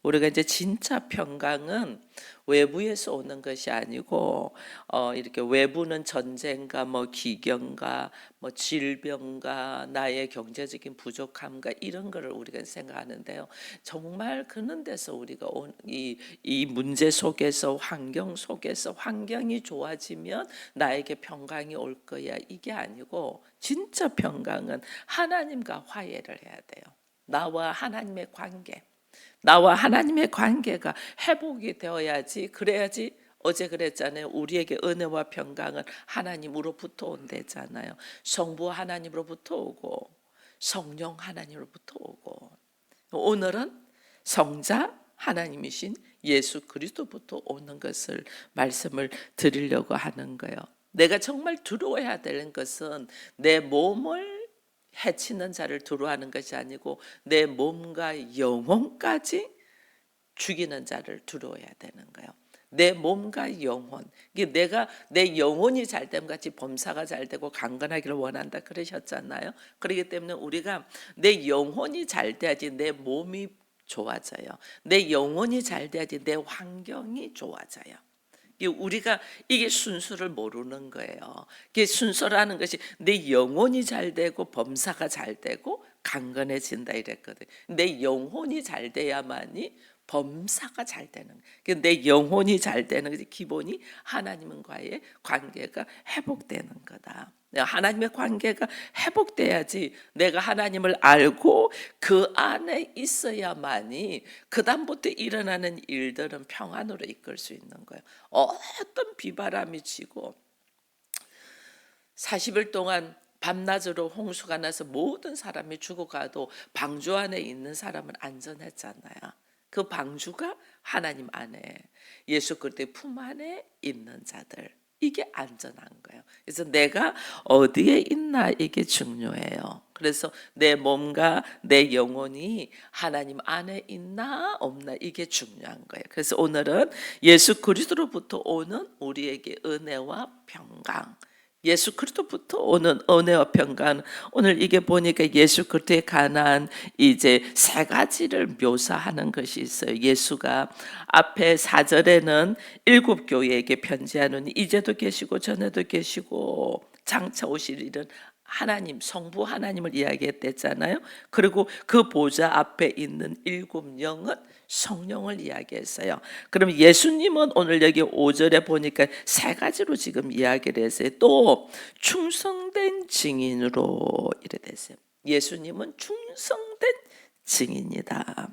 우리가 이제 진짜 평강은 외부에서 오는 것이 아니고 이렇게 외부는 전쟁과 뭐 기경과 뭐 질병과 나의 경제적인 부족함과 이런 거를 우리가 생각하는데요. 정말 그런 데서 우리가 이 문제 속에서 환경 속에서 환경이 좋아지면 나에게 평강이 올 거야 이게 아니고 진짜 평강은 하나님과 화해를 해야 돼요. 나와 하나님의 관계. 나와 하나님의 관계가 회복이 되어야지 그래야지 어제 그랬잖아요. 우리에게 은혜와 평강은 하나님으로부터 온대잖아요. 성부 하나님으로부터 오고 성령 하나님으로부터 오고 오늘은 성자 하나님이신 예수 그리스도부터 오는 것을 말씀을 드리려고 하는 거예요. 내가 정말 두려워해야 되는 것은 내 몸을 해치는 자를 두려워하는 것이 아니고 내 몸과 영혼까지 죽이는 자를 두려워해야 되는 거예요. 내 몸과 영혼. 내가 내 영혼이 잘됨 같이 범사가 잘되고 강건하기를 원한다 그러셨잖아요. 그렇기 때문에 우리가 내 영혼이 잘 돼야지 내 몸이 좋아져요. 내 영혼이 잘 돼야지 내 환경이 좋아져요. 우리가 이게 순수를 모르는 거예요. 이게 순수라는 것이 내 영혼이 잘 되고 범사가 잘 되고 강건해진다 이랬거든. 내 영혼이 잘 돼야만이 범사가 잘 되는 거예요. 내 영혼이 잘 되는 것이 기본이 하나님과의 관계가 회복되는 거다. 하나님의 관계가 회복돼야지 내가 하나님을 알고 그 안에 있어야만이 그 다음부터 일어나는 일들은 평안으로 이끌 수 있는 거예요. 어떤 비바람이 치고 40일 동안 밤낮으로 홍수가 나서 모든 사람이 죽어가도 방주 안에 있는 사람은 안전했잖아요. 그 방주가 하나님 안에 예수 그리스도의 품 안에 있는 자들, 이게 안전한 거예요. 그래서 내가 어디에 있나 이게 중요해요. 그래서 내 몸과 내 영혼이 하나님 안에 있나 없나 이게 중요한 거예요. 그래서 오늘은 예수 그리스도로부터 오는 우리에게 은혜와 평강, 예수 그리스도부터 오는 은혜와 평강. 오늘 이게 보니까 예수 그리스도에 관한 이제 세 가지를 묘사하는 것이 있어요. 예수가 앞에 4절에는 7교회에게 편지하는 이제도 계시고 전에도 계시고 장차 오실 일은 하나님, 성부 하나님을 이야기했댔잖아요. 그리고 그 보좌 앞에 있는 7영은 성령을 이야기했어요. 그럼 예수님은 오늘 여기 5절에 보니까 세 가지로 지금 이야기를 했어요. 또 충성된 증인으로 이래 됐어요. 예수님은 충성된 증인이다.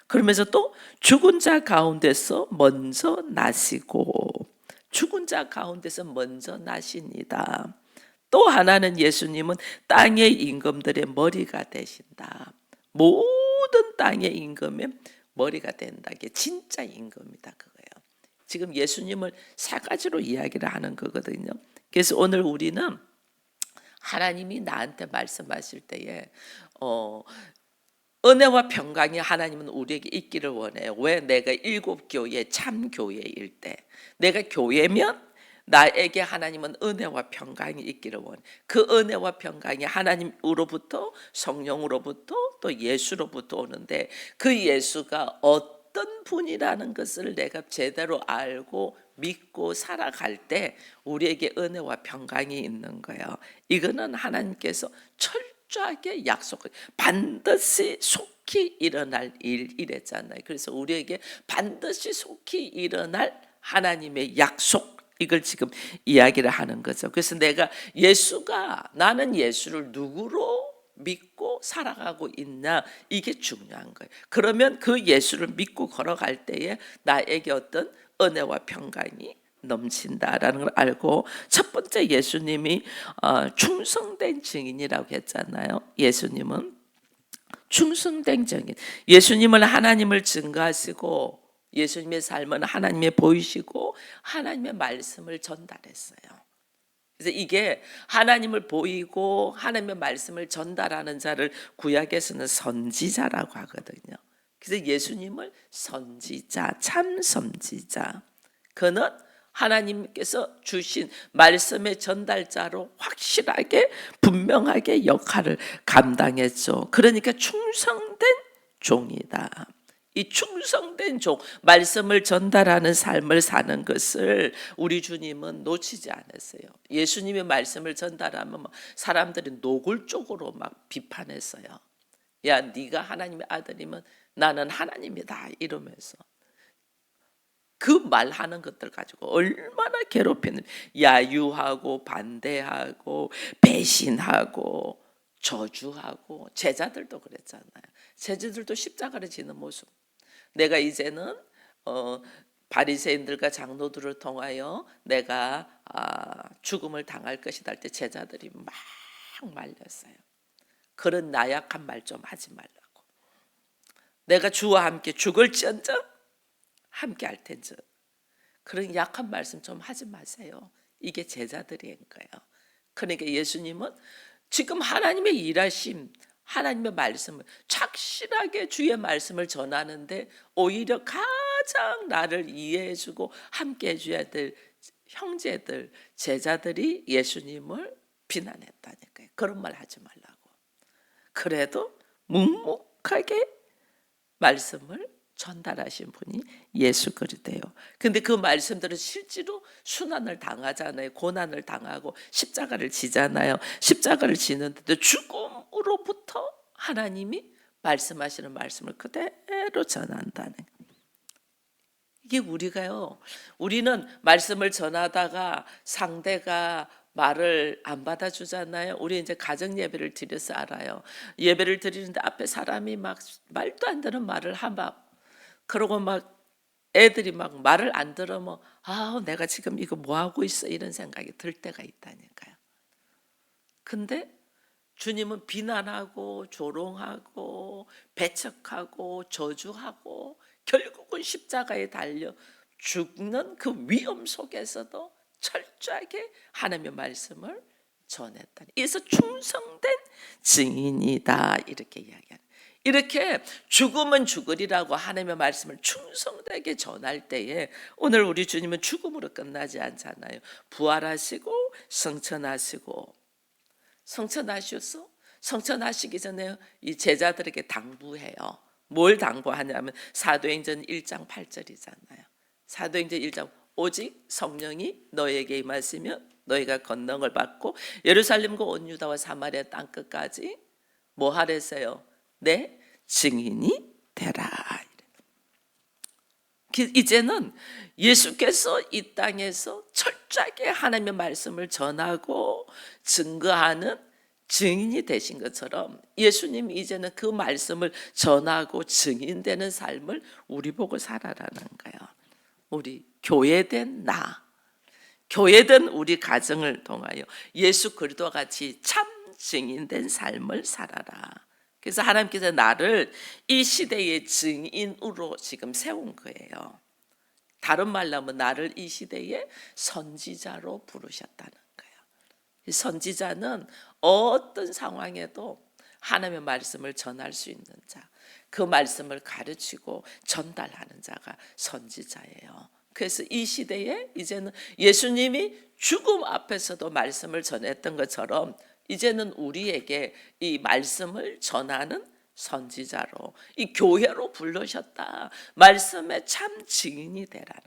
그러면서 또 죽은 자 가운데서 먼저 나시고 죽은 자 가운데서 먼저 나십니다. 또 하나는 예수님은 땅의 임금들의 머리가 되신다. 모든 땅의 임금의 머리가 된다. 이게 진짜 임금이다 그거예요. 지금 예수님을 세 가지로 이야기를 하는 거거든요. 그래서 오늘 우리는 하나님이 나한테 말씀하실 때에 은혜와 평강이 하나님은 우리에게 있기를 원해요. 왜? 내가 7교회 참교회일 때 내가 교회면 나에게 하나님은 은혜와 평강이 있기를 원해. 그 은혜와 평강이 하나님으로부터 성령으로부터 또 예수로부터 오는데 그 예수가 어떤 분이라는 것을 내가 제대로 알고 믿고 살아갈 때 우리에게 은혜와 평강이 있는 거예요. 이거는 하나님께서 철저하게 약속을 반드시 속히 일어날 일이랬잖아요. 그래서 우리에게 반드시 속히 일어날 하나님의 약속, 이걸 지금 이야기를 하는 거죠. 그래서 내가 나는 예수를 누구로 믿고 살아가고 있나 이게 중요한 거예요. 그러면 그 예수를 믿고 걸어갈 때에 나에게 어떤 은혜와 평강이 넘친다라는 걸 알고 첫 번째 예수님이 충성된 증인이라고 했잖아요. 예수님은 충성된 증인. 예수님은 하나님을 증거하시고 예수님의 삶은 하나님의 보이시고 하나님의 말씀을 전달했어요. 그래서 이게 하나님을 보이고 하나님의 말씀을 전달하는 자를 구약에서는 선지자라고 하거든요. 그래서 예수님을 선지자, 참 선지자. 그는 하나님께서 주신 말씀의 전달자로 확실하게 분명하게 역할을 감당했죠. 그러니까 충성된 종이다. 이 충성된 종, 말씀을 전달하는 삶을 사는 것을 우리 주님은 놓치지 않았어요. 예수님의 말씀을 전달하면 사람들이 노골적으로 막 비판했어요. 야, 네가 하나님의 아들이면 나는 하나님이다 이러면서 그 말하는 것들 가지고 얼마나 괴롭히는, 야유하고 반대하고 배신하고 저주하고. 제자들도 그랬잖아요. 제자들도 십자가를 지는 모습. 내가 이제는 바리새인들과 장로들을 통하여 내가 죽음을 당할 것이다 할 때 제자들이 막 말렸어요. 그런 나약한 말 좀 하지 말라고. 내가 주와 함께 죽을지언정 함께 할 텐즉. 그런 약한 말씀 좀 하지 마세요. 이게 제자들인 거예요. 그러니까 예수님은 지금 하나님의 일하심, 하나님의 말씀을 착실하게 주의 말씀을 전하는데 오히려 가장 나를 이해해주고 함께 해줘야 될 형제들, 제자들이 예수님을 비난했다니까요. 그런 말 하지 말라고. 그래도 묵묵하게 말씀을 전달하신 분이 예수 그리스도예요. 근데 그 말씀들은 실제로 순환을 당하잖아요. 고난을 당하고 십자가를 지잖아요. 십자가를 지는데도 죽음으로부터 하나님이 말씀하시는 말씀을 그대로 전한다는. 이게 우리가요. 우리는 말씀을 전하다가 상대가 말을 안 받아주잖아요. 우리 이제 가정 예배를 드려서 알아요. 예배를 드리는데 앞에 사람이 막 말도 안 되는 말을 하막, 그러고 막 애들이 막 말을 안 들으면 내가 지금 이거 뭐 하고 있어 이런 생각이 들 때가 있다니까요. 근데 주님은 비난하고 조롱하고 배척하고 저주하고 결국은 십자가에 달려 죽는 그 위험 속에서도 철저하게 하나님의 말씀을 전했다. 그래서 충성된 증인이다 이렇게 이야기하는. 이렇게 죽으면 죽으리라고 하나님의 말씀을 충성되게 전할 때에 오늘 우리 주님은 죽음으로 끝나지 않잖아요. 부활하시고 성천하시고. 성천하셨어? 성천하시기 전에 이 제자들에게 당부해요. 뭘 당부하냐면 사도행전 1장 8절이잖아요. 사도행전 1장 오직 성령이 너에게 임하시면 너희가 권능을 받고 예루살렘과 온 유다와 사마리아 땅끝까지 뭐 하랬어요? 내 증인이 되라. 이제는 예수께서 이 땅에서 철저하게 하나님의 말씀을 전하고 증거하는 증인이 되신 것처럼 예수님이 이제는 그 말씀을 전하고 증인되는 삶을 우리 보고 살아라는 거예요. 우리 교회된 나, 교회된 우리 가정을 통하여 예수 그리스도와 같이 참 증인된 삶을 살아라. 그래서 하나님께서 나를 이 시대의 증인으로 지금 세운 거예요. 다른 말로 하면 나를 이 시대의 선지자로 부르셨다는 거예요. 선지자는 어떤 상황에도 하나님의 말씀을 전할 수 있는 자, 그 말씀을 가르치고 전달하는 자가 선지자예요. 그래서 이 시대에 이제는 예수님이 죽음 앞에서도 말씀을 전했던 것처럼 이제는 우리에게 이 말씀을 전하는 선지자로, 이 교회로 부르셨다. 말씀의 참 증인이 되라는.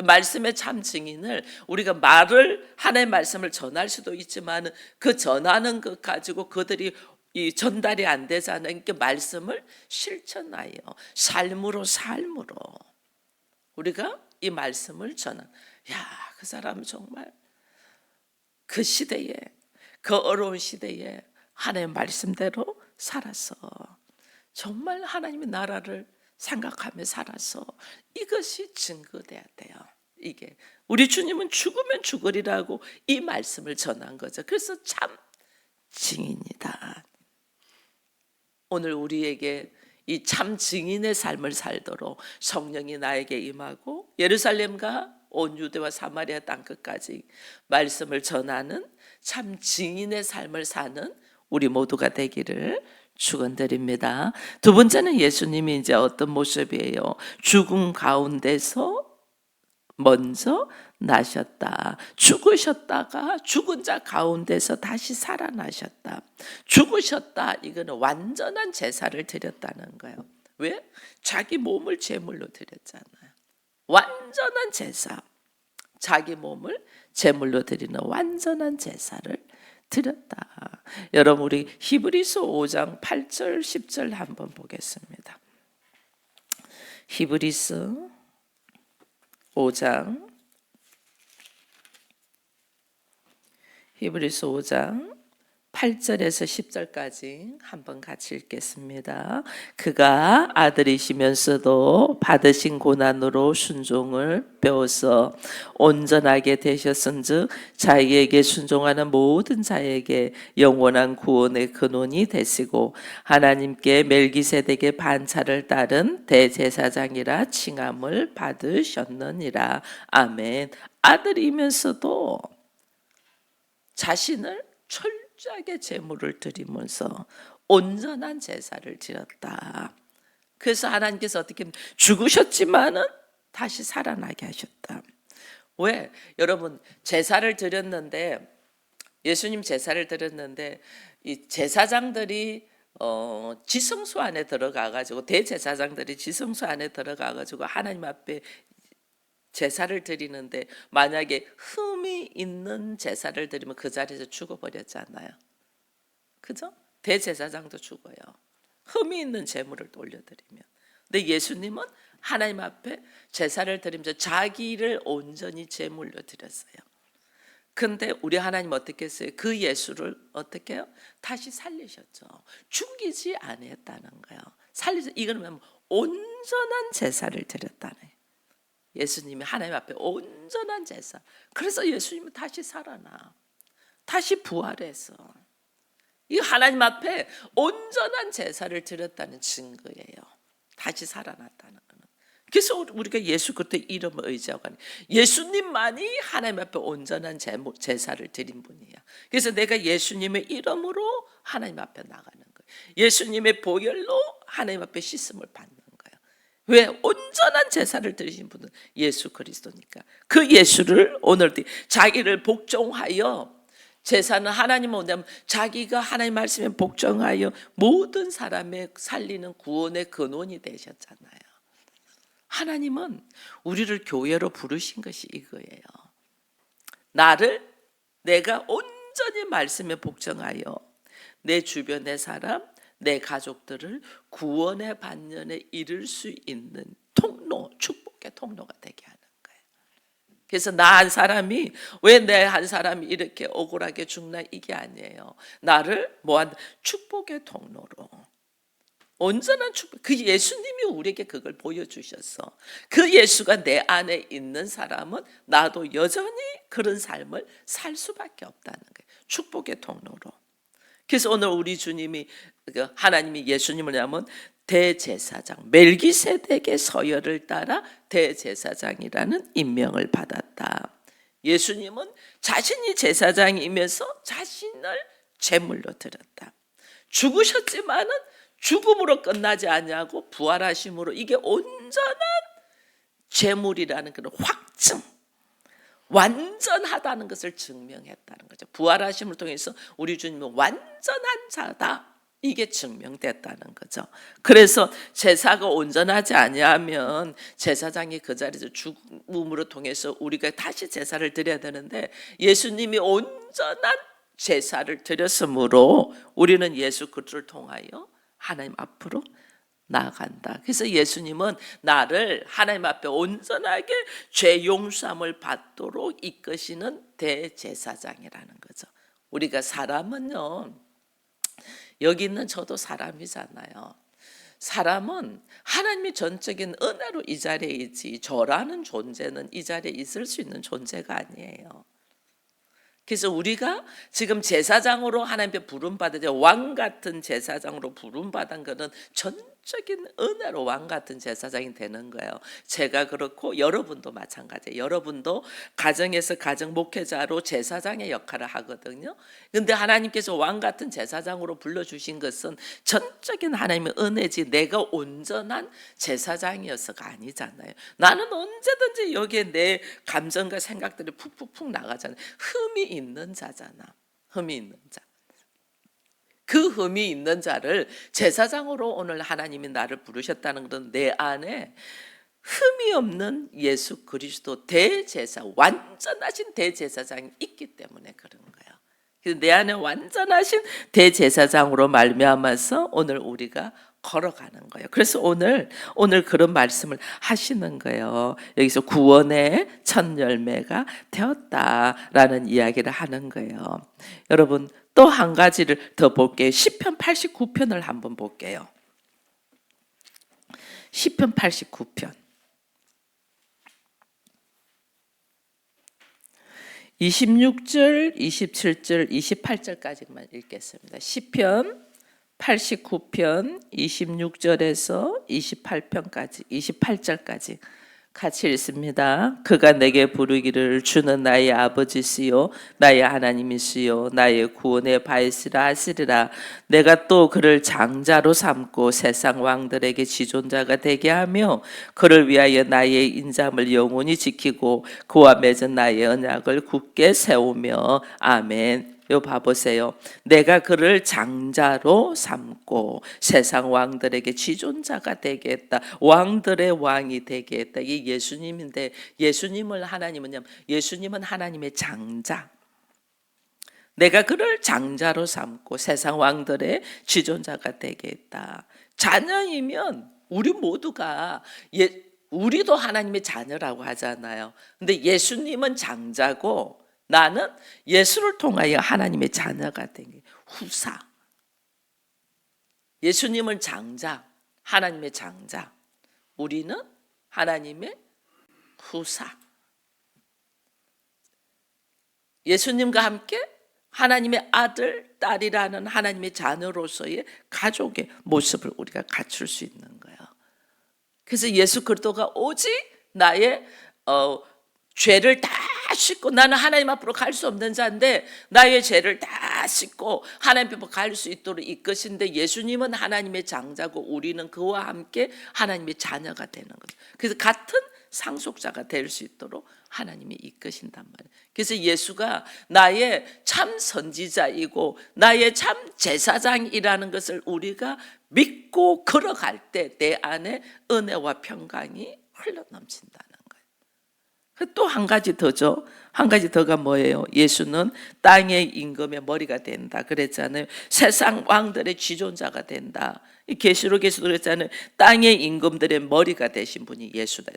말씀의 참 증인을 우리가 하나님의 말씀을 전할 수도 있지만 그 전하는 것 가지고 그들이 이 전달이 안 되잖아요. 그러니까 말씀을 실천하여 삶으로 우리가 이 말씀을 그 사람 정말 그 시대에, 그 어려운 시대에 하나님의 말씀대로 살아서 정말 하나님의 나라를 생각하며 살아서 이것이 증거돼야 돼요. 이게 우리 주님은 죽으면 죽으리라고 이 말씀을 전한 거죠. 그래서 참 증인이다. 오늘 우리에게 이 참 증인의 삶을 살도록 성령이 나에게 임하고 예루살렘과 온 유대와 사마리아 땅끝까지 말씀을 전하는 참 증인의 삶을 사는 우리 모두가 되기를 축원드립니다. 두 번째는 예수님이 이제 어떤 모습이에요? 죽음 가운데서 먼저 나셨다. 죽으셨다가 죽은 자 가운데서 다시 살아나셨다. 죽으셨다. 이거는 완전한 제사를 드렸다는 거예요. 왜? 자기 몸을 제물로 드렸잖아요. 완전한 제사. 자기 몸을 제물로 드리는 완전한 제사를 드렸다. 여러분 우리 히브리서 5장 8절 10절 한번 보겠습니다. 히브리서 5장 8절에서 10절까지 한번 같이 읽겠습니다. 그가 아들이시면서도 받으신 고난으로 순종을 배워서 온전하게 되셨은즉 자기에게 순종하는 모든 자에게 영원한 구원의 근원이 되시고 하나님께 멜기세덱의 반차를 따른 대제사장이라 칭함을 받으셨느니라. 아멘. 아들이면서도 자신을 철저하게 제물을 드리면서 온전한 제사를 드렸다. 그래서 하나님께서 어떻게 죽으셨지만은 다시 살아나게 하셨다. 왜? 여러분 제사를 드렸는데 예수님 제사를 드렸는데 이 제사장들이 지성소 안에 들어가 가지고 대제사장들이 지성소 안에 들어가 가지고 하나님 앞에 제사를 드리는데 만약에 흠이 있는 제사를 드리면 그 자리에서 죽어버렸잖아요. 그죠? 대제사장도 죽어요. 흠이 있는 제물을 올려드리면. 근데 예수님은 하나님 앞에 제사를 드리면서 자기를 온전히 제물로 드렸어요. 근데 우리 하나님 어떻게 했어요? 그 예수를 어떻게 해요? 다시 살리셨죠. 죽이지 아니했다는 거예요. 이거는 온전한 제사를 드렸다는 거예요. 예수님이 하나님 앞에 온전한 제사. 그래서 예수님은 다시 살아나. 다시 부활해서. 이 하나님 앞에 온전한 제사를 드렸다는 증거예요. 다시 살아났다는 거는. 그래서 우리가 예수 그리스도의 이름을 의지하고 하는 예수님만이 하나님 앞에 온전한 제사를 드린 분이야. 그래서 내가 예수님의 이름으로 하나님 앞에 나가는 거예요. 예수님의 보혈로 하나님 앞에 씻음을 받는 거예요. 왜? 온전한 제사를 드리신 분은 예수 그리스도니까. 그 예수를 오늘 자기를 복종하여 제사는 하나님은 뭐냐면 자기가 하나님 말씀에 복종하여 모든 사람의 살리는 구원의 근원이 되셨잖아요. 하나님은 우리를 교회로 부르신 것이 이거예요. 내가 온전히 말씀에 복종하여 내 주변의 사람, 내 가족들을 구원의 반면에 이룰 수 있는 통로, 축복의 통로가 되게 하는 거예요. 그래서 나 한 사람이 왜 내 한 사람이 이렇게 억울하게 죽나 이게 아니에요. 나를 뭐한 축복의 통로로 온전한 축복. 그 예수님이 우리에게 그걸 보여주셨어. 그 예수가 내 안에 있는 사람은 나도 여전히 그런 삶을 살 수밖에 없다는 거예요. 축복의 통로로. 그래서 오늘 우리 주님이 하나님이 예수님을 하면 대제사장 멜기세덱의 서열을 따라 대제사장이라는 임명을 받았다. 예수님은 자신이 제사장이면서 자신을 제물로 드렸다. 죽으셨지만은 죽음으로 끝나지 아니하고 부활하심으로 이게 온전한 제물이라는 그런 확증, 완전하다는 것을 증명했다는 거죠. 부활하심을 통해서 우리 주님은 완전한 자다. 이게 증명됐다는 거죠. 그래서 제사가 온전하지 아니하면 제사장이 그 자리에서 죽음으로 통해서 우리가 다시 제사를 드려야 되는데 예수님이 온전한 제사를 드렸으므로 우리는 예수 그리스도를 통하여 하나님 앞으로 나아간다. 그래서 예수님은 나를 하나님 앞에 온전하게 죄 용서함을 받도록 이끄시는 대제사장이라는 거죠. 우리가 사람은요, 여기 있는 저도 사람이잖아요. 사람은 하나님의 전적인 은혜로 이 자리에 있지 저라는 존재는 이 자리에 있을 수 있는 존재가 아니에요. 그래서 우리가 지금 제사장으로 하나님께 부름받은 왕 같은 제사장으로 부름받은 것은 전적인 은혜로 왕 같은 제사장이 되는 거예요. 제가 그렇고 여러분도 마찬가지예요. 여러분도 가정에서 가정 목회자로 제사장의 역할을 하거든요. 그런데 하나님께서 왕 같은 제사장으로 불러주신 것은 전적인 하나님의 은혜지 내가 온전한 제사장이어서가 아니잖아요. 나는 언제든지 여기에 내 감정과 생각들이 푹푹푹 나가잖아요. 흠이 있는 자잖아. 흠이 있는 자. 그 흠이 있는 자를 제사장으로 오늘 하나님이 나를 부르셨다는 것은 내 안에 흠이 없는 예수 그리스도 대제사, 완전하신 대제사장이 있기 때문에 그런 거예요. 그래서 내 안에 완전하신 대제사장으로 말미암아서 오늘 우리가 걸어가는 거예요. 그래서 오늘 그런 말씀을 하시는 거예요. 여기서 구원의 첫 열매가 되었다라는 이야기를 하는 거예요. 여러분 또 한 가지를 더 볼게요. 시편 89편을 한번 볼게요. 시편 89편 26절, 27절, 28절까지만 읽겠습니다. 시편 89편 26절에서 28절까지 같이 읽습니다. 그가 내게 부르기를 주는 나의 아버지시요 나의 하나님이시요 나의 구원의 바위시라 하시리라. 내가 또 그를 장자로 삼고 세상 왕들에게 지존자가 되게 하며 그를 위하여 나의 인자함을 영원히 지키고 그와 맺은 나의 언약을 굳게 세우며 아멘. 요 봐보세요. 내가 그를 장자로 삼고 세상 왕들에게 지존자가 되게 했다. 왕들의 왕이 되게 했다. 이게 예수님인데 예수님은 하나님의 장자. 내가 그를 장자로 삼고 세상 왕들의 지존자가 되게 했다. 자녀이면 우리 모두가 우리도 하나님의 자녀라고 하잖아요. 근데 예수님은 장자고 나는 예수를 통하여 하나님의 자녀가 된 게 후사. 예수님은 장자, 하나님의 장자. 우리는 하나님의 후사. 예수님과 함께 하나님의 아들, 딸이라는 하나님의 자녀로서의 가족의 모습을 우리가 갖출 수 있는 거예요. 그래서 예수 그리스도가 오직 나의 죄를 다 씻고 나는 하나님 앞으로 갈 수 없는 자인데 나의 죄를 다 씻고 하나님 앞으로 갈 수 있도록 이끄신데 예수님은 하나님의 장자고 우리는 그와 함께 하나님의 자녀가 되는 거죠. 그래서 같은 상속자가 될 수 있도록 하나님이 이끄신단 말이에요. 그래서 예수가 나의 참 선지자이고 나의 참 제사장이라는 것을 우리가 믿고 걸어갈 때 내 안에 은혜와 평강이 흘러넘친다는 거예요. 또 한 가지 더죠. 한 가지 더가 뭐예요? 예수는 땅의 임금의 머리가 된다 그랬잖아요. 세상 왕들의 지존자가 된다. 계시록에서도 그랬잖아요. 땅의 임금들의 머리가 되신 분이 예수다.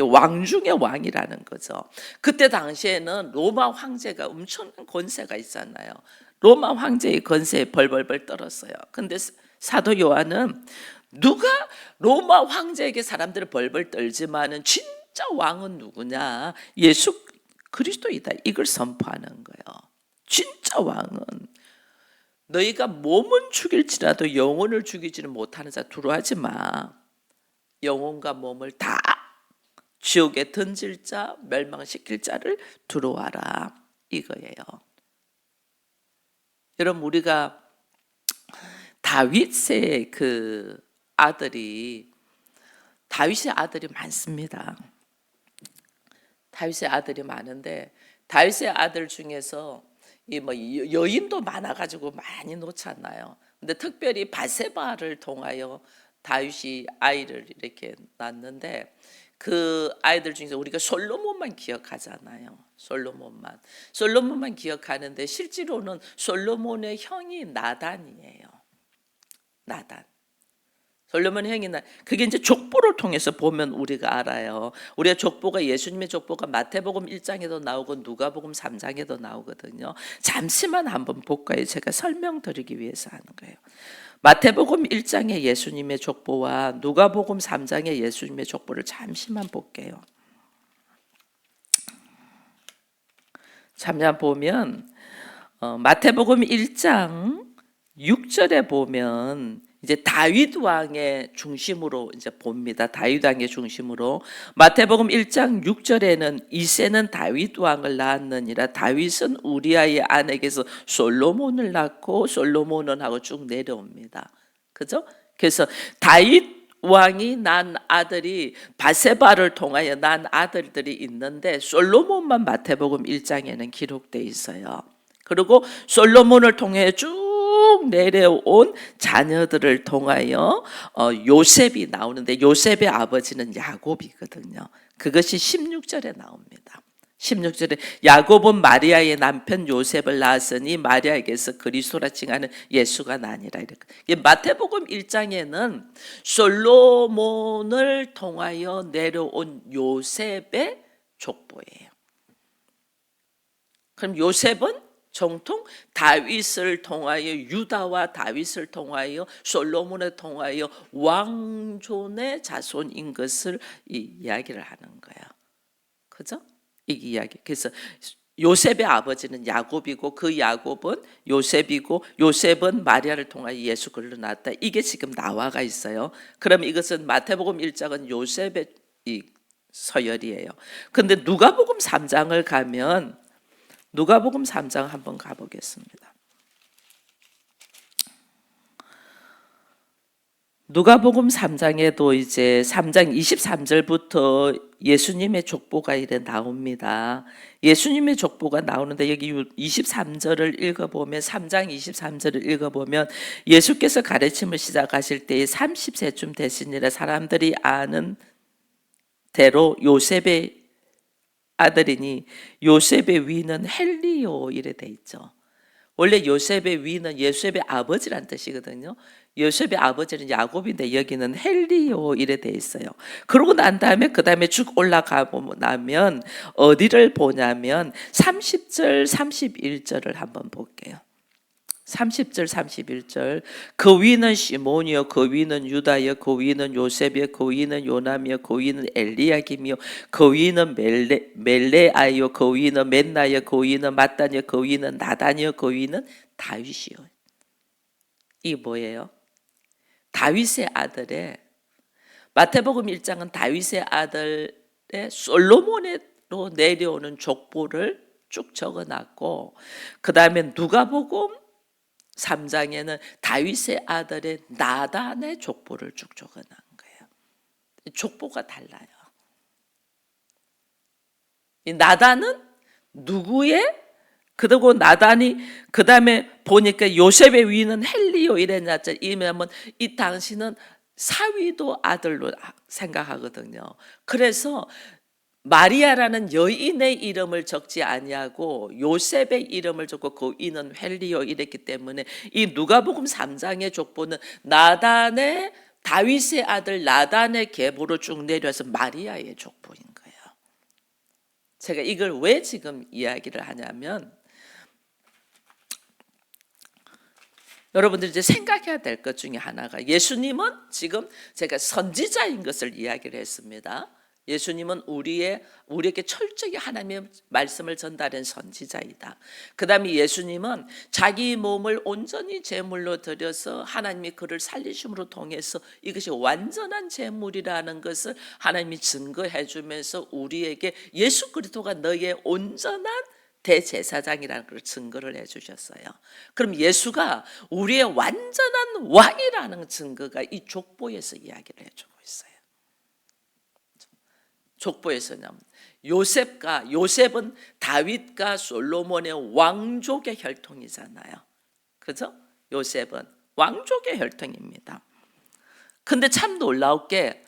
왕 중의 왕이라는 거죠. 그때 당시에는 로마 황제가 엄청난 권세가 있었나요? 로마 황제의 권세에 벌벌벌 떨었어요. 근데 사도 요한은 누가 로마 황제에게 사람들을 벌벌 떨지만은 진짜 왕은 누구냐? 예수 그리스도이다. 이걸 선포하는 거예요. 진짜 왕은 너희가 몸은 죽일지라도 영혼을 죽이지는 못하는 자 두려워하지 마. 영혼과 몸을 다 지옥에 던질 자, 멸망시킬 자를 두려워하라. 이거예요. 여러분 우리가 다윗의 다윗의 아들이 많습니다. 다윗의 아들이 많은데 다윗의 아들 중에서 여인도 많아가지고 많이 놓잖아요. 근데 특별히 바세바를 통하여 다윗이 아이를 이렇게 낳는데 그 아이들 중에서 우리가 솔로몬만 기억하잖아요. 솔로몬만 기억하는데 실제로는 솔로몬의 형이 나단이에요. 나단. 솔로몬의 형이 그게 이제 족보를 통해서 보면 우리가 알아요. 우리가 족보가 예수님의 족보가 마태복음 1장에도 나오고 누가복음 3장에도 나오거든요. 잠시만 한번 볼까요? 제가 설명드리기 위해서 하는 거예요. 마태복음 1장의 예수님의 족보와 누가복음 3장의 예수님의 족보를 잠시만 볼게요. 잠깐 보면 마태복음 1장 6절에 보면 이제 다윗 왕의 중심으로 이제 봅니다. 다윗 왕의 중심으로 마태복음 1장 6절에는 이새는 다윗 왕을 낳았느니라. 다윗은 우리아의 아내에게서 솔로몬을 낳고 솔로몬은 하고 쭉 내려옵니다. 그죠? 그래서 다윗 왕이 난 아들이 바세바를 통하여 난 아들들이 있는데 솔로몬만 마태복음 1장에는 기록되어 있어요. 그리고 솔로몬을 통해 쭉 쭉 내려온 자녀들을 통하여 요셉이 나오는데 요셉의 아버지는 야곱이거든요. 그것이 16절에 나옵니다. 16절에 야곱은 마리아의 남편 요셉을 낳았으니 마리아에게서 그리스도라 칭하는 예수가 나니라. 마태복음 1장에는 솔로몬을 통하여 내려온 요셉의 족보예요. 그럼 요셉은 정통 다윗을 통하여 유다와 다윗을 통하여 솔로몬을 통하여 왕존의 자손인 것을 이야기를 하는 거예요. 그죠? 이 이야기. 그래서 요셉의 아버지는 야곱이고 그 야곱은 요셉이고 요셉은 마리아를 통하여 예수 그리스도를 낳았다. 이게 지금 나와가 있어요. 그럼 이것은 마태복음 1장은 요셉의 이 서열이에요. 근데 누가복음 3장을 가면 누가복음 3장 한번 가보겠습니다. 누가복음 3장에도 이제 3장 23절부터 예수님의 족보가 이래 나옵니다. 예수님의 족보가 나오는데 여기 23절을 읽어보면 3장 23절을 읽어보면 예수께서 가르침을 시작하실 때에 30세쯤 되시니라. 사람들이 아는 대로 요셉의 아들이니 요셉의 위는 헬리오 이래 돼 있죠. 원래 요셉의 위는 요셉의 아버지란 뜻이거든요. 요셉의 아버지는 야곱인데 여기는 헬리오 이래 돼 있어요. 그러고 난 다음에 그 다음에 쭉 올라가 나면 어디를 보냐면 30절 31절을 한번 볼게요. 30절 31절 그 위는 시몬이요 그 위는 유다요 그 위는 요셉이요 그 위는 요남이요 그 위는 엘리야김이요 그 위는 멜레아요 그 위는 맨나요 그 위는 마따니요 그 위는 나단이요 그 위는 다윗이요. 이 뭐예요? 다윗의 아들의 마태복음 1장은 다윗의 아들의 솔로몬으로 내려오는 족보를 쭉 적어놨고 그 다음에 누가복음 3장에는 다윗의 아들의 나단의 족보를 쭉 적어놓은 거예요. 족보가 달라요. 이 나단은 누구의? 그리고 나단이 그 다음에 보니까 요셉의 위는 헬리오 이랬냐. 이러면 이 당시는 사위도 아들로 생각하거든요. 그래서 마리아라는 여인의 이름을 적지 아니하고 요셉의 이름을 적고 그 이는 헬리오 이랬기 때문에 이 누가복음 3장의 족보는 나단의 다윗의 아들 나단의 계보로 쭉 내려서 마리아의 족보인 거예요. 제가 이걸 왜 지금 이야기를 하냐면 여러분들이 이제 생각해야 될 것 중에 하나가 예수님은 지금 제가 선지자인 것을 이야기를 했습니다. 예수님은 우리에게 철저히 하나님의 말씀을 전달한 선지자이다. 그 다음에 예수님은 자기 몸을 온전히 제물로 드려서 하나님이 그를 살리심으로 통해서 이것이 완전한 제물이라는 것을 하나님이 증거해 주면서 우리에게 예수 그리스도가 너의 온전한 대제사장이라는 걸 증거를 해주셨어요. 그럼 예수가 우리의 완전한 왕이라는 증거가 이 족보에서 이야기를 해주고 있어요. 족보에서는 요셉은 다윗과 솔로몬의 왕족의 혈통이잖아요. 그죠? 요셉은 왕족의 혈통입니다. 근데 참 놀라울 게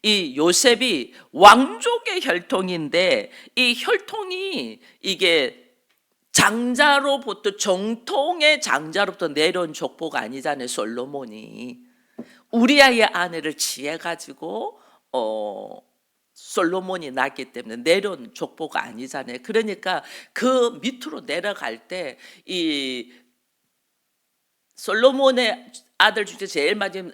이 요셉이 왕족의 혈통인데 이 혈통이 이게 장자로부터 정통의 장자로부터 내려온 족보가 아니잖아요. 솔로몬이 우리아의 아내를 취해가지고 솔로몬이 낳기 때문에 내려온 족보가 아니잖아요. 그러니까 그 밑으로 내려갈 때 이 솔로몬의 아들 중에 제일 마지막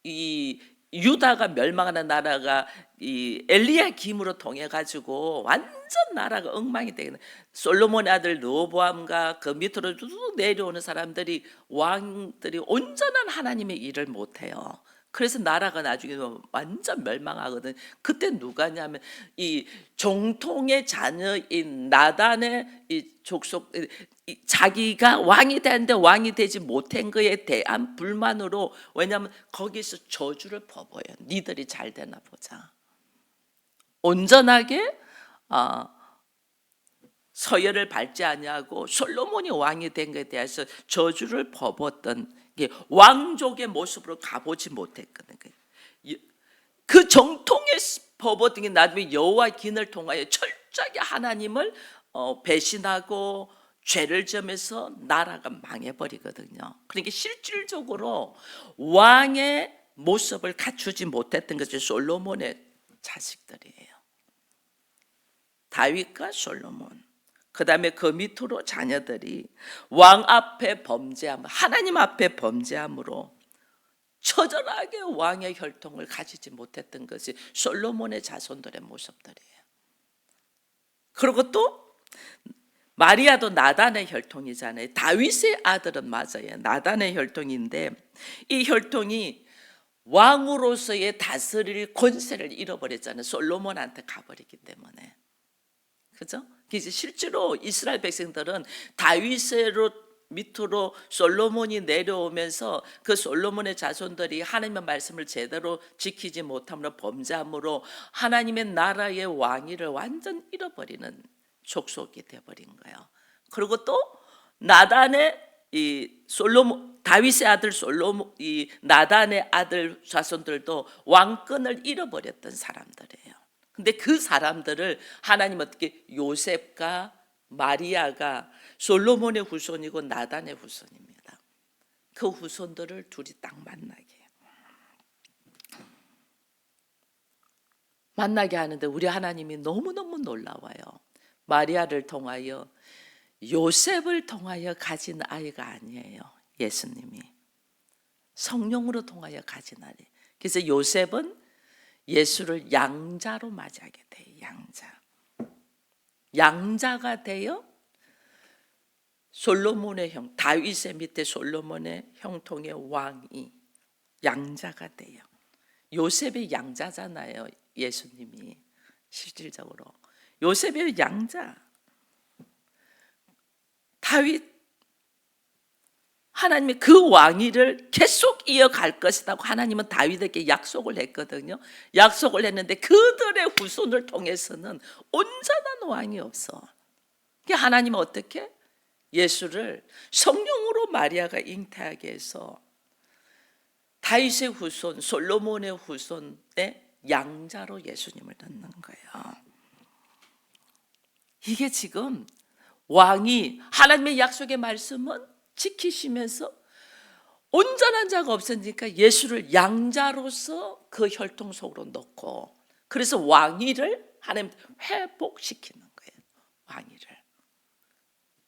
이 유다가 멸망하는 나라가 이 엘리야김으로 통해 가지고 완전 나라가 엉망이 되는 솔로몬의 아들 르호보암과 그 밑으로 쭉 내려오는 사람들이 왕들이 온전한 하나님의 일을 못해요. 그래서 나라가 나중에 완전 멸망하거든. 그때 누가냐면 이 정통의 자녀인 나단의 이 족속 자기가 왕이 되는데 왕이 되지 못한 것에 대한 불만으로 왜냐하면 거기서 저주를 퍼부어요. 니들이 잘 되나 보자. 온전하게 서열을 밟지 아니하고 솔로몬이 왕이 된 것에 대해서 저주를 퍼붓던 게 왕족의 모습으로 가보지 못했거든요. 그 정통의 퍼붓던 게 나중에 여호와 기능을 통하여 철저하게 하나님을 배신하고 죄를 지으면서 나라가 망해버리거든요. 그러니까 실질적으로 왕의 모습을 갖추지 못했던 것이 솔로몬의 자식들이에요. 다윗과 솔로몬, 그 다음에 그 밑으로 자녀들이 왕 앞에 범죄함, 하나님 앞에 범죄함으로 처절하게 왕의 혈통을 가지지 못했던 것이 솔로몬의 자손들의 모습들이에요. 그리고 또 마리아도 나단의 혈통이잖아요. 다윗의 아들은 맞아요. 나단의 혈통인데 이 혈통이 왕으로서의 다스릴 권세를 잃어버렸잖아요. 솔로몬한테 가버리기 때문에. 그죠? 이제 실제로 이스라엘 백성들은 다윗으로 밑으로 솔로몬이 내려오면서 그 솔로몬의 자손들이 하나님의 말씀을 제대로 지키지 못함으로 범죄함으로 하나님의 나라의 왕위를 완전 잃어버리는 족속이 되어버린 거예요. 그리고 또 나단의 이 솔로몬 다윗의 아들 솔로몬 이 나단의 아들 자손들도 왕권을 잃어버렸던 사람들이에요. 근데 그 사람들을 하나님 어떻게 요셉과 마리아가 솔로몬의 후손이고 나단의 후손입니다. 그 후손들을 둘이 딱 만나게 하는데 우리 하나님이 너무너무 놀라워요. 마리아를 통하여 요셉을 통하여 가진 아이가 아니에요. 예수님이 성령으로 통하여 가진 아이. 그래서 요셉은 예수를 양자로 맞이하게 돼요. 양자가 되어 솔로몬의 형 다윗의 밑에 솔로몬의 형통의 왕이 양자가 돼요. 요셉의 양자잖아요. 예수님이 실질적으로 요셉의 양자. 다윗 하나님이 그 왕위를 계속 이어갈 것이라고 하나님은 다윗에게 약속을 했거든요. 약속을 했는데 그들의 후손을 통해서는 온전한 왕이 없어. 하나님은 어떻게? 예수를 성령으로 마리아가 잉태하게 해서 다윗의 후손, 솔로몬의 후손의 양자로 예수님을 낳는 거예요. 이게 지금 왕이 하나님의 약속의 말씀은 지키시면서 온전한 자가 없으니까 예수를 양자로서 그 혈통 속으로 넣고 그래서 왕위를 하나님 회복시키는 거예요. 왕위를.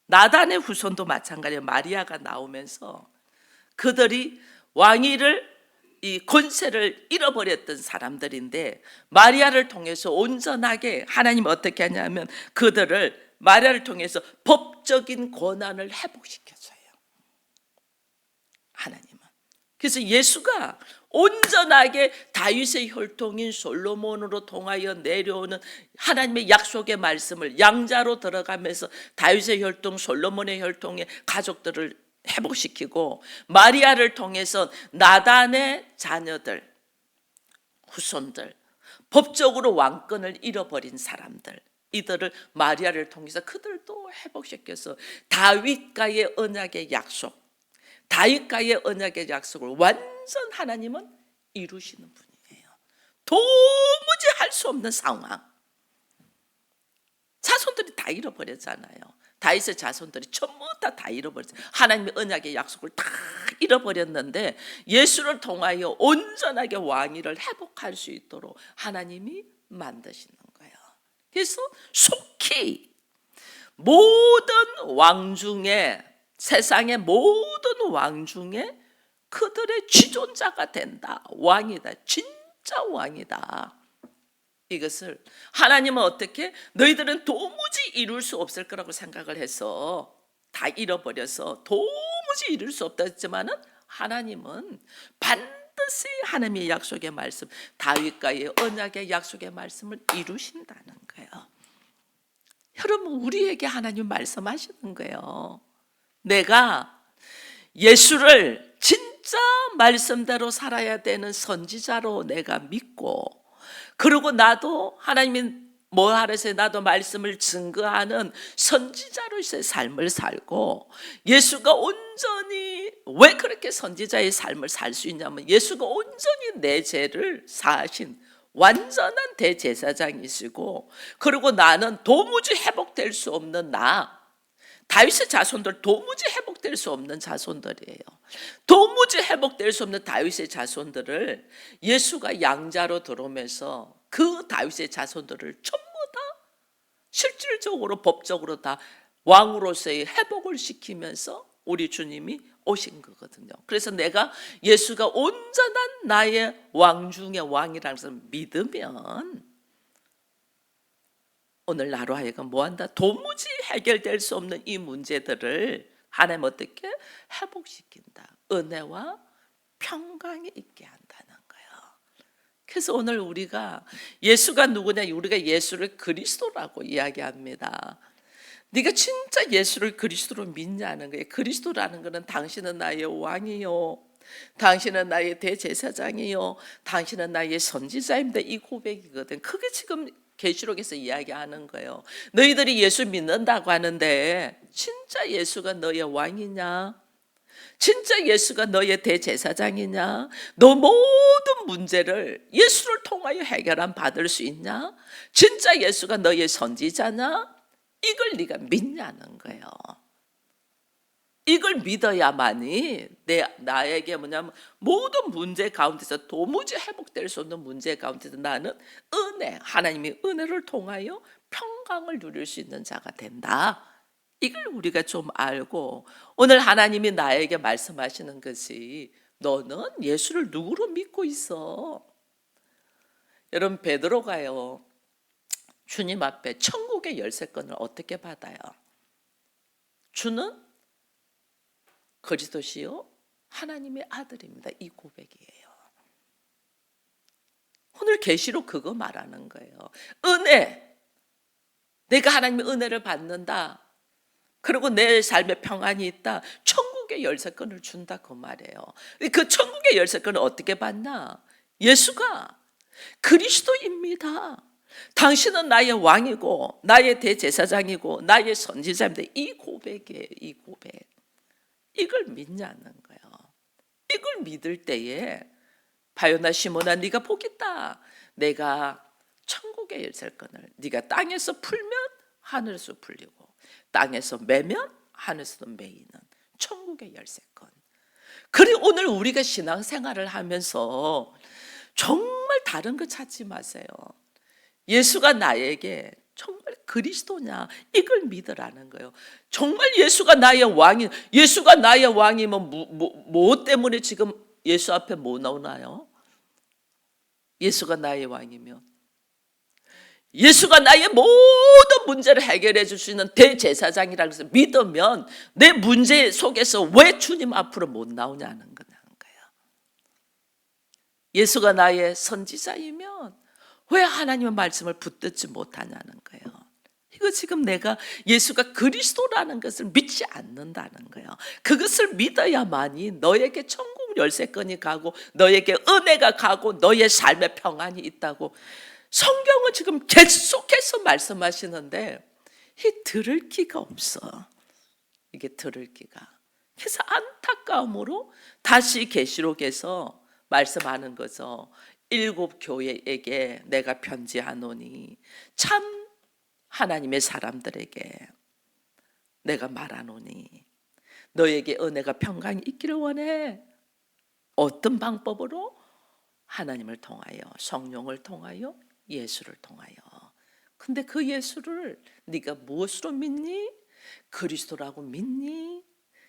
나단의 후손도 마찬가지예요. 마리아가 나오면서 그들이 왕위를 이 권세를 잃어버렸던 사람들인데 마리아를 통해서 온전하게 하나님 어떻게 하냐면 그들을 마리아를 통해서 법적인 권한을 회복시켜줘요. 하나님은. 그래서 예수가 온전하게 다윗의 혈통인 솔로몬으로 통하여 내려오는 하나님의 약속의 말씀을 양자로 들어가면서 다윗의 혈통, 솔로몬의 혈통의 가족들을 회복시키고 마리아를 통해서 나단의 자녀들, 후손들, 법적으로 왕권을 잃어버린 사람들 이들을 마리아를 통해서 그들도 회복시켜서 다윗과의 언약의 약속, 다윗과의 언약의 약속을 완전 하나님은 이루시는 분이에요. 도무지 할 수 없는 상황. 자손들이 다 잃어버렸잖아요. 다윗의 자손들이 전부 다 잃어버렸어요. 하나님의 언약의 약속을 다 잃어버렸는데 예수를 통하여 온전하게 왕위를 회복할 수 있도록 하나님이 만드시는 거예요. 그래서 속히 모든 왕 중에 세상의 모든 왕 중에 그들의 지존자가 된다. 왕이다. 진짜 왕이다. 이것을 하나님은 어떻게 너희들은 도무지 이룰 수 없을 거라고 생각을 해서 다 잃어버려서 도무지 이룰 수 없다 했지만은 하나님은 반드시 하나님의 약속의 말씀 다윗과의 언약의 약속의 말씀을 이루신다는 거예요. 여러분 우리에게 하나님 말씀하시는 거예요. 내가 예수를 진짜 말씀대로 살아야 되는 선지자로 내가 믿고 그리고 나도 하나님의 뭐 하래서 나도 말씀을 증거하는 선지자로서의 삶을 살고, 예수가 온전히 왜 그렇게 선지자의 삶을 살 수 있냐면 예수가 온전히 내 죄를 사하신 완전한 대제사장이시고, 그리고 나는 도무지 회복될 수 없는 다윗의 자손들, 도무지 회복될 수 없는 자손들이에요. 도무지 회복될 수 없는 다윗의 자손들을 예수가 양자로 들어오면서 그 다윗의 자손들을 전부 다 실질적으로 법적으로 다 왕으로서의 회복을 시키면서 우리 주님이 오신 거거든요. 그래서 내가 예수가 온전한 나의 왕 중의 왕이라는 것을 믿으면 오늘 나로 하여금 뭐한다? 도무지 해결될 수 없는 이 문제들을 하나님 어떻게 회복시킨다. 은혜와 평강이 있게 한다는 거예요. 그래서 오늘 우리가 예수가 누구냐? 우리가 예수를 그리스도라고 이야기합니다. 네가 진짜 예수를 그리스도로 믿냐는 거예요. 그리스도라는 것은 당신은 나의 왕이요, 당신은 나의 대제사장이요, 당신은 나의 선지자입니다. 이 고백이거든. 그게 지금 계시록에서 이야기하는 거예요. 너희들이 예수 믿는다고 하는데 진짜 예수가 너의 왕이냐? 진짜 예수가 너의 대제사장이냐? 너 모든 문제를 예수를 통하여 해결함 받을 수 있냐? 진짜 예수가 너의 선지자냐? 이걸 네가 믿냐는 거예요. 이걸 믿어야만이 나에게 뭐냐면 모든 문제 가운데서 도무지 회복될 수 없는 문제 가운데서 나는 하나님의 은혜를 통하여 평강을 누릴 수 있는 자가 된다. 이걸 우리가 좀 알고, 오늘 하나님이 나에게 말씀하시는 것이 너는 예수를 누구로 믿고 있어? 여러분, 베드로가요, 주님 앞에 천국의 열쇠권을 어떻게 받아요? 주는 그리스도시요 하나님의 아들입니다. 이 고백이에요. 오늘 계시록 그거 말하는 거예요. 은혜, 내가 하나님의 은혜를 받는다, 그리고 내 삶에 평안이 있다, 천국의 열쇠권을 준다, 그 말이에요. 그 천국의 열쇠권을 어떻게 받나? 예수가 그리스도입니다. 당신은 나의 왕이고 나의 대제사장이고 나의 선지자입니다. 이 고백이에요. 이 고백. 이걸 믿냐는 거예요. 이걸 믿을 때에 바요나 시몬아, 네가 복있다. 내가 천국의 열쇠권을 네가 땅에서 풀면 하늘에서 풀리고 땅에서 매면 하늘에서도 매이는 천국의 열쇠권. 그리고 오늘 우리가 신앙생활을 하면서 정말 다른 거 찾지 마세요. 예수가 나에게 정말 그리스도냐, 이걸 믿으라는 거예요. 정말 예수가 나의 왕이, 예수가 나의 왕이면 뭐 때문에 지금 예수 앞에 뭐 나오나요? 예수가 나의 왕이면, 예수가 나의 모든 문제를 해결해 줄 수 있는 대제사장이라는 것을 믿으면 내 문제 속에서 왜 주님 앞으로 못 나오냐는 거예요. 예수가 나의 선지자이면 왜 하나님의 말씀을 붙들지 못하냐는 거예요. 이거 지금 내가 예수가 그리스도라는 것을 믿지 않는다는 거예요. 그것을 믿어야만이 너에게 천국 열쇠권이 가고 너에게 은혜가 가고 너의 삶에 평안이 있다고 성경은 지금 계속해서 말씀하시는데 이 들을 기가 없어. 이게 들을 기가. 그래서 안타까움으로 다시 계시록에서 말씀하는 거죠. 7 교회에게 내가 편지하노니 참 하나님의 사람들에게 내가 말하노니 너에게 은혜가 평강이 있기를 원해. 어떤 방법으로? 하나님을 통하여, 성령을 통하여, 예수를 통하여. 근데 그 예수를 네가 무엇으로 믿니? 그리스도라고 믿니?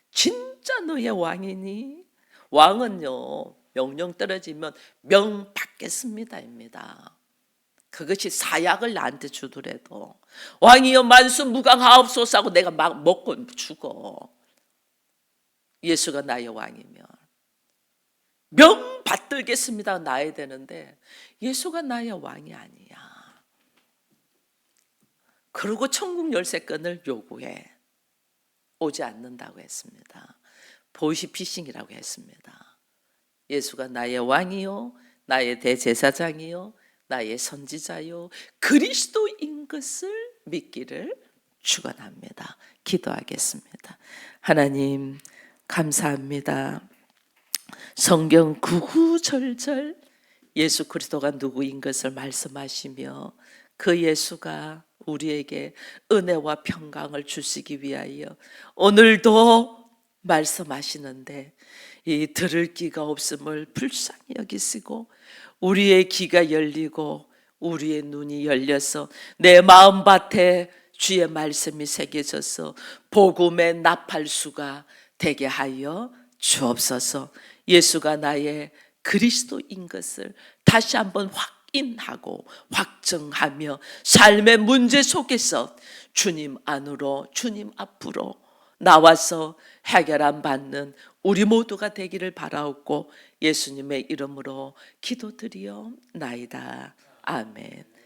진짜 너의 왕이니? 왕은요, 명령 떨어지면 명 받겠습니다입니다. 그것이 사약을 나한테 주더라도 왕이여 만수 무강하옵소서 하고 내가 막 먹고 죽어. 예수가 나의 왕이면 명 받들겠습니다 나야 되는데 예수가 나의 왕이 아니야. 그리고 천국 열쇠권을 요구해 오지 않는다고 했습니다. 보이시피싱이라고 했습니다. 예수가 나의 왕이요, 나의 대제사장이요, 나의 선지자요, 그리스도인 것을 믿기를 축원합니다. 기도하겠습니다. 하나님 감사합니다. 성경 구구절절 예수 그리스도가 누구인 것을 말씀하시며 그 예수가 우리에게 은혜와 평강을 주시기 위하여 오늘도 말씀하시는데 이 들을 귀가 없음을 불쌍히 여기시고 우리의 귀가 열리고 우리의 눈이 열려서 내 마음밭에 주의 말씀이 새겨져서 복음의 나팔수가 되게 하여 주옵소서. 예수가 나의 그리스도인 것을 다시 한번 확인하고 확정하며 삶의 문제 속에서 주님 안으로 주님 앞으로 나와서 해결함 받는 우리 모두가 되기를 바라옵고 예수님의 이름으로 기도드리옵나이다. 아멘.